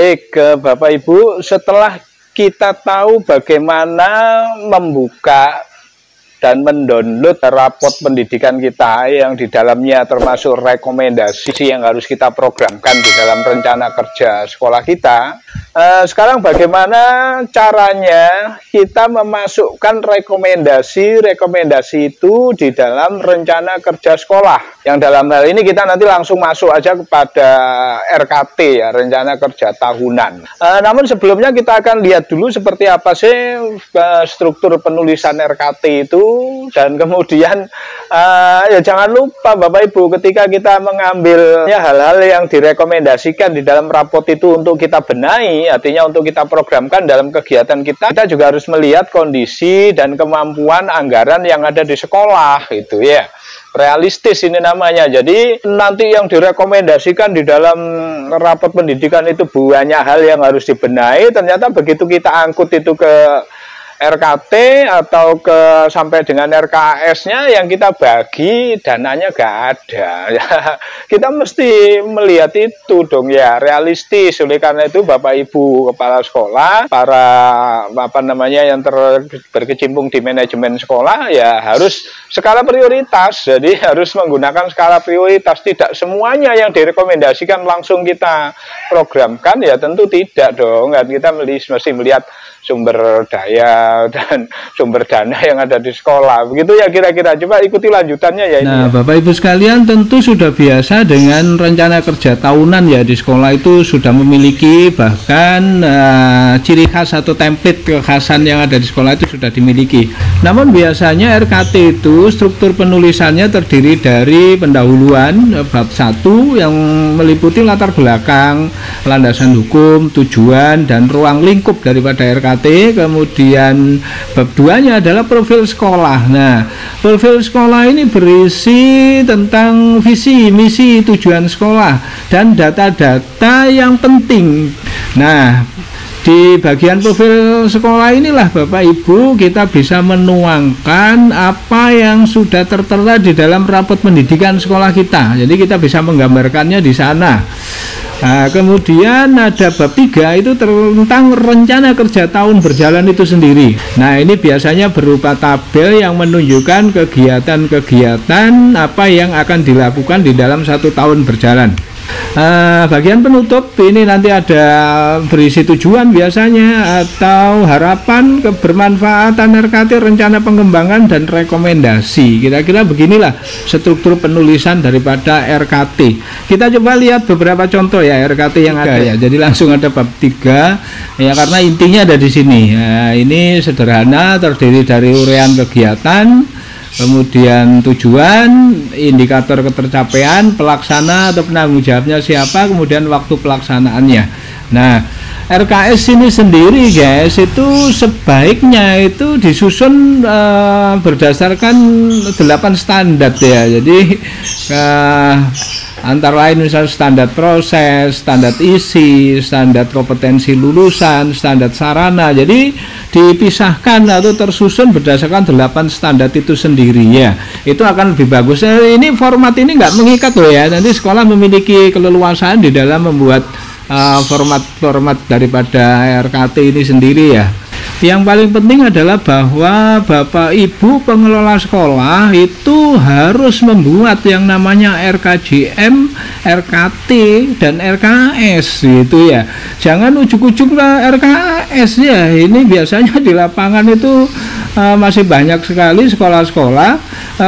Baik, Bapak Ibu, setelah kita tahu bagaimana membuka dan mendownload rapot pendidikan kita yang di dalamnya termasuk rekomendasi yang harus kita programkan di dalam rencana kerja sekolah kita. Sekarang bagaimana caranya kita memasukkan rekomendasi itu di dalam rencana kerja sekolah. Yang dalam hal ini kita nanti langsung masuk aja kepada RKT ya, rencana kerja tahunan. Namun sebelumnya kita akan lihat dulu seperti apa sih struktur penulisan RKT itu. Dan kemudian ya jangan lupa Bapak Ibu, ketika kita mengambil hal-hal yang direkomendasikan di dalam rapot itu untuk kita benahi, artinya untuk kita programkan dalam kegiatan kita, kita juga harus melihat kondisi dan kemampuan anggaran yang ada di sekolah itu ya. Realistis ini namanya. Jadi nanti yang direkomendasikan di dalam rapot pendidikan itu banyak hal yang harus dibenahi, ternyata begitu kita angkut itu ke RKT atau sampai dengan RKS-nya yang kita bagi dananya gak ada. Kita mesti melihat itu dong ya, realistis. Oleh karena itu Bapak Ibu kepala sekolah, para yang berkecimpung di manajemen sekolah ya harus skala prioritas. Jadi harus menggunakan skala prioritas. Tidak semuanya yang direkomendasikan langsung kita programkan ya, tentu tidak dong. Kita mesti melihat sumber daya dan sumber dana yang ada di sekolah. Begitu ya kira-kira. Coba ikuti lanjutannya ya. Nah, ini. Bapak Ibu sekalian tentu sudah biasa dengan rencana kerja tahunan ya, di sekolah itu sudah memiliki bahkan ciri khas atau template kekhasan yang ada di sekolah itu sudah dimiliki. Namun biasanya RKT itu struktur penulisannya terdiri dari pendahuluan bab 1 yang meliputi latar belakang, landasan hukum, tujuan dan ruang lingkup daripada RKT. Kemudian bab 2-nya adalah profil sekolah. Nah, profil sekolah ini berisi tentang visi, misi, tujuan sekolah dan data-data yang penting. Nah, di bagian profil sekolah inilah Bapak Ibu kita bisa menuangkan apa yang sudah tertera di dalam rapot pendidikan sekolah kita. Jadi kita bisa menggambarkannya di sana. Nah, kemudian ada bab 3 itu tentang rencana kerja tahun berjalan itu sendiri. Nah, ini biasanya berupa tabel yang menunjukkan kegiatan-kegiatan apa yang akan dilakukan di dalam 1 tahun berjalan. Bagian penutup ini nanti ada berisi tujuan biasanya atau harapan, kebermanfaatan RKT, rencana pengembangan dan rekomendasi. Kira-kira beginilah struktur penulisan daripada RKT. Kita coba lihat beberapa contoh ya RKT yang ada ya. Jadi langsung ada bab 3 ya, karena intinya ada di sini. Nah, ini sederhana, terdiri dari uraian kegiatan, kemudian tujuan, indikator ketercapaian, pelaksana atau penanggung jawabnya siapa, kemudian waktu pelaksanaannya. Nah, RKS ini sendiri guys, itu sebaiknya itu disusun berdasarkan 8 standar ya. Jadi antara lain misalnya standar proses, standar isi, standar kompetensi lulusan, standar sarana. Jadi dipisahkan atau tersusun berdasarkan 8 standar itu sendiri ya. Itu akan lebih bagus. Ini format ini nggak mengikat loh ya. Nanti sekolah memiliki keleluasaan di dalam membuat format daripada RKT ini sendiri ya. Yang paling penting adalah bahwa Bapak Ibu pengelola sekolah itu harus membuat yang namanya RKJM, RKT, dan RKS gitu ya. Jangan ujuk-ujuk lah RKS ya. Ini biasanya di lapangan itu masih banyak sekali sekolah-sekolah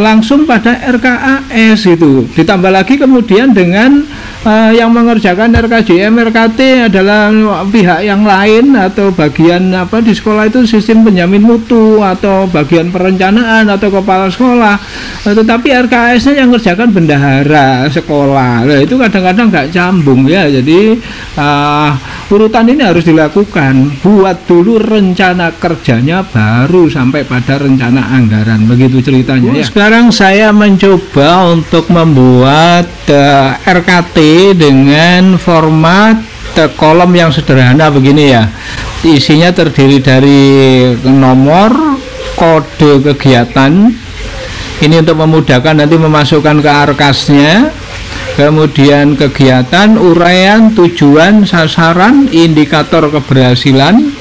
langsung pada RKAS itu. Ditambah lagi kemudian dengan yang mengerjakan RKJM, RKT adalah pihak yang lain atau bagian apa di sekolah itu sistem penjamin mutu atau bagian perencanaan atau kepala sekolah. Tetapi RKS-nya yang mengerjakan bendahara sekolah. Nah, itu kadang-kadang nggak cambung ya. Jadi urutan ini harus dilakukan. Buat dulu rencana kerjanya baru sampai pada rencana anggaran. Begitu ceritanya ya. Sekarang saya mencoba untuk membuat RKT dengan format kolom yang sederhana begini ya. Isinya terdiri dari nomor, kode kegiatan. Ini untuk memudahkan nanti memasukkan ke arkasnya. kemudian kegiatan, uraian, tujuan, sasaran, indikator keberhasilan,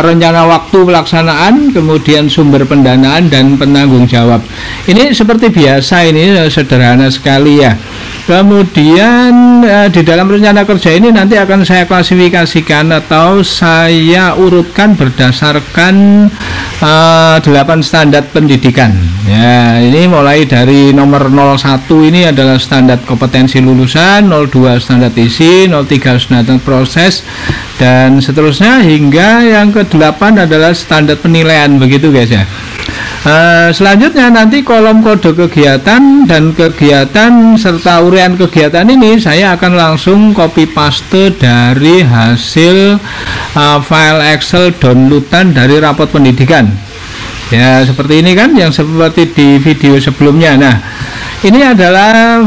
rencana waktu pelaksanaan, kemudian sumber pendanaan dan penanggung jawab. Ini seperti biasa, ini sederhana sekali ya. Kemudian di dalam rencana kerja ini nanti akan saya klasifikasikan atau saya urutkan berdasarkan 8 standar pendidikan. Ya, ini mulai dari nomor 01 ini adalah standar kompetensi lulusan, 02 standar isi, 03 standar proses, dan seterusnya hingga yang ke-8 adalah standar penilaian, begitu guys ya. Selanjutnya nanti kolom kode kegiatan dan kegiatan serta uraian kegiatan ini saya akan langsung copy paste dari hasil file Excel downloadan dari rapot pendidikan. Ya, seperti ini kan, yang seperti di video sebelumnya. Nah, ini adalah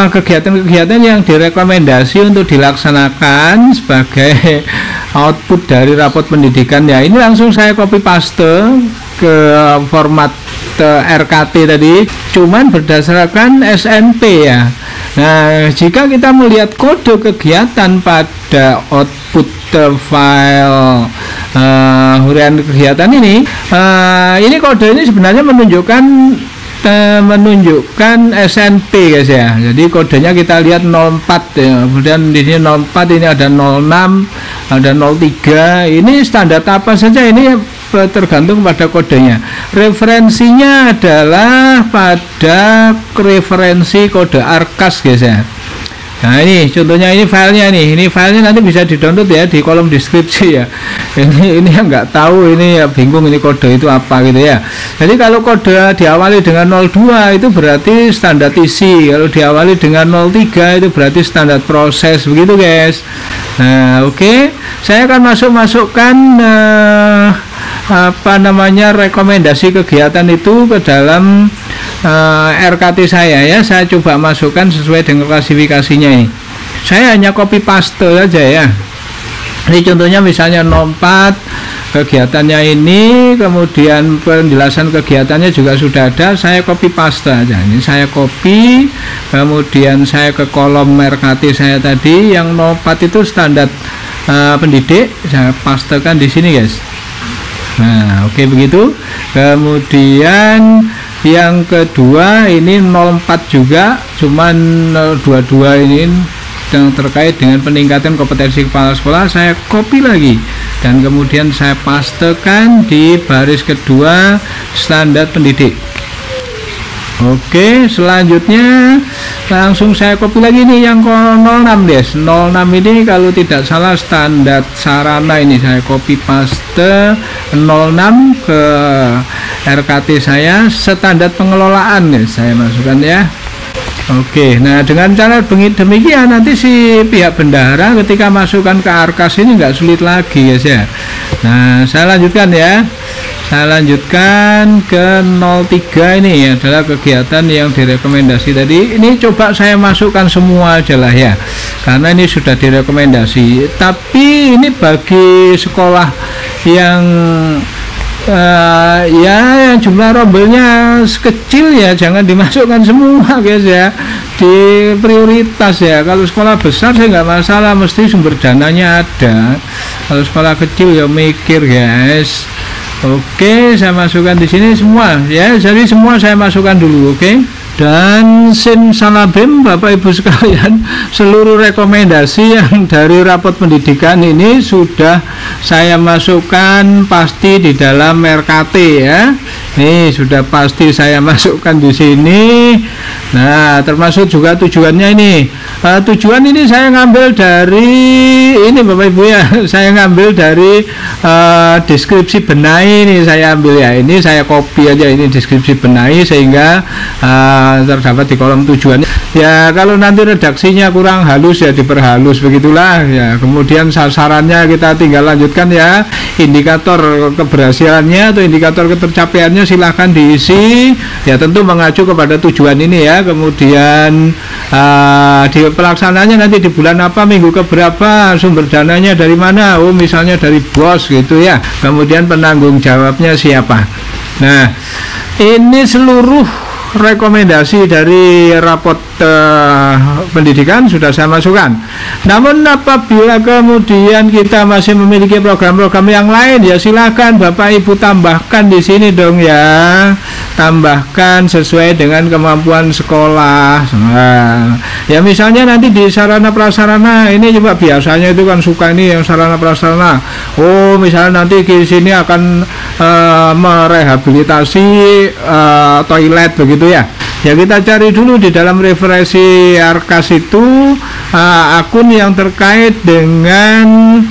kegiatan-kegiatan yang direkomendasi untuk dilaksanakan sebagai output dari rapot pendidikan ya. Ini langsung saya copy paste ke format RKT tadi, cuman berdasarkan SNP ya. Nah, jika kita melihat kode kegiatan pada output file hurian kegiatan ini kode ini sebenarnya menunjukkan SNP guys ya. Jadi kodenya kita lihat 04 ya. Kemudian di sini 04, ini ada 06, ada 03. Ini standar apa saja ini tergantung pada kodenya. Referensinya adalah pada referensi kode ARKAS guys ya. Nah, ini contohnya, ini filenya nih. Ini filenya nanti bisa di-download ya di kolom deskripsi ya. Ini yang nggak tahu, ini ya bingung ini kode itu apa gitu ya. Jadi kalau kode diawali dengan 02 itu berarti standar isi. Kalau diawali dengan 03 itu berarti standar proses, begitu guys. Nah, oke. Saya akan masukkan rekomendasi kegiatan itu ke dalam RKT saya ya. Saya coba masukkan sesuai dengan klasifikasinya ini. Saya hanya copy paste aja ya. Ini contohnya misalnya 04 kegiatannya ini, kemudian penjelasan kegiatannya juga sudah ada, saya copy paste aja. Ini saya copy, kemudian saya ke kolom RKT saya tadi yang 04 itu standar pendidik, saya pastekan di sini guys. Nah, oke begitu. Kemudian yang kedua ini 04 juga, cuman 22 ini yang terkait dengan peningkatan kompetensi kepala sekolah, saya copy lagi dan kemudian saya pastekan di baris kedua standar pendidik. Oke, selanjutnya langsung saya copy lagi nih yang 06 guys. 06 ini kalau tidak salah standar sarana, ini saya copy paste 06 ke RKT saya, standar pengelolaan ya, saya masukkan ya. Oke, nah dengan cara demikian nanti si pihak bendahara ketika masukkan ke ARKAS ini nggak sulit lagi guys ya. Nah, saya lanjutkan ya. Saya lanjutkan ke 03, ini adalah kegiatan yang direkomendasi tadi. Ini coba saya masukkan semua aja lah ya, karena ini sudah direkomendasi. Tapi ini bagi sekolah yang yang jumlah rombelnya kecil ya, jangan dimasukkan semua guys ya, di prioritas ya. Kalau sekolah besar saya nggak masalah, mesti sumber dananya ada. Kalau sekolah kecil ya mikir guys. Oke, saya masukkan di sini semua ya, jadi semua saya masukkan dulu. Oke. Dan simsalabim Bapak Ibu sekalian, seluruh rekomendasi yang dari rapot pendidikan ini sudah saya masukkan pasti di dalam RKT ya. Ini sudah pasti saya masukkan di sini. Nah, termasuk juga tujuannya ini. Tujuan ini saya ngambil dari ini Bapak Ibu ya. Saya ngambil dari deskripsi benahi ini, saya ambil ya. Ini saya copy aja, ini deskripsi benahi sehingga terdapat di kolom tujuannya. Ya, kalau nanti redaksinya kurang halus ya diperhalus, begitulah ya. Kemudian sasarannya kita tinggal lanjutkan ya. Indikator keberhasilannya atau indikator ketercapaiannya silahkan diisi ya, tentu mengacu kepada tujuan ini ya. Kemudian di pelaksananya nanti di bulan apa, minggu keberapa, sumber dananya dari mana, oh misalnya dari BOS gitu ya. Kemudian penanggung jawabnya siapa. Nah, ini seluruh rekomendasi dari rapot pendidikan sudah saya masukkan. Namun apabila kemudian kita masih memiliki program-program yang lain, ya silakan Bapak Ibu tambahkan di sini dong ya. Tambahkan sesuai dengan kemampuan sekolah. Nah, ya misalnya nanti di sarana prasarana ini juga biasanya itu kan suka ini yang sarana prasarana. Oh, misalnya nanti di sini akan merehabilitasi toilet begitu ya. Ya kita cari dulu di dalam referensi Arkas itu akun yang terkait dengan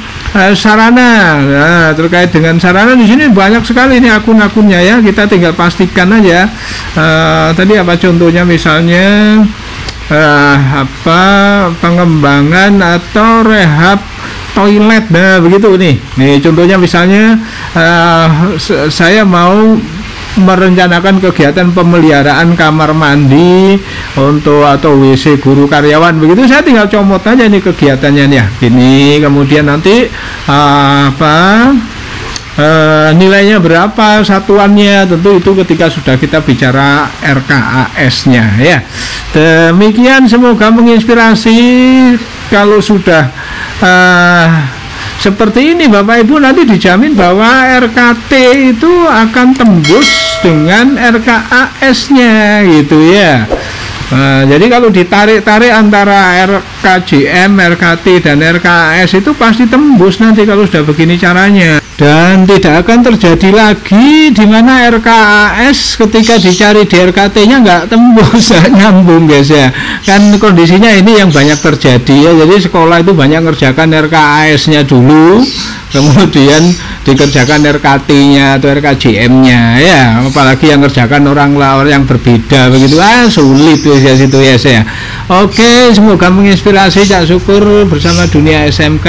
sarana. Nah, terkait dengan sarana di sini banyak sekali ini akun-akunnya ya. Kita tinggal pastikan aja. Tadi apa contohnya misalnya apa pengembangan atau rehab toilet. Nah, begitu nih. Nih contohnya misalnya saya mau merencanakan kegiatan pemeliharaan kamar mandi untuk atau WC guru karyawan begitu, saya tinggal comot aja nih kegiatannya nih ya. Ini kemudian nanti nilainya berapa satuannya, tentu itu ketika sudah kita bicara RKAS-nya ya. Demikian, semoga menginspirasi. Kalau sudah seperti ini Bapak Ibu, nanti dijamin bahwa RKT itu akan tembus dengan RKAS-nya gitu ya. Jadi kalau ditarik-tarik antara RKJM, RKT dan RKAS itu pasti tembus nanti kalau sudah begini caranya. Dan tidak akan terjadi lagi di mana RKAS ketika dicari di RKT-nya nggak tembus, nggak nyambung guys ya. Kan kondisinya ini yang banyak terjadi ya. Jadi sekolah itu banyak ngerjakan RKAS-nya dulu, kemudian dikerjakan RKT-nya atau RKJM-nya ya. Apalagi yang ngerjakan orang yang berbeda begitu, sulit ya situ ya saya. Oke, semoga menginspirasi. Cak Syukur bersama dunia SMK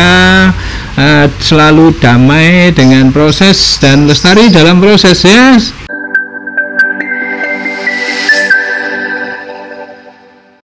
selalu damai dengan proses dan lestari dalam proses ya.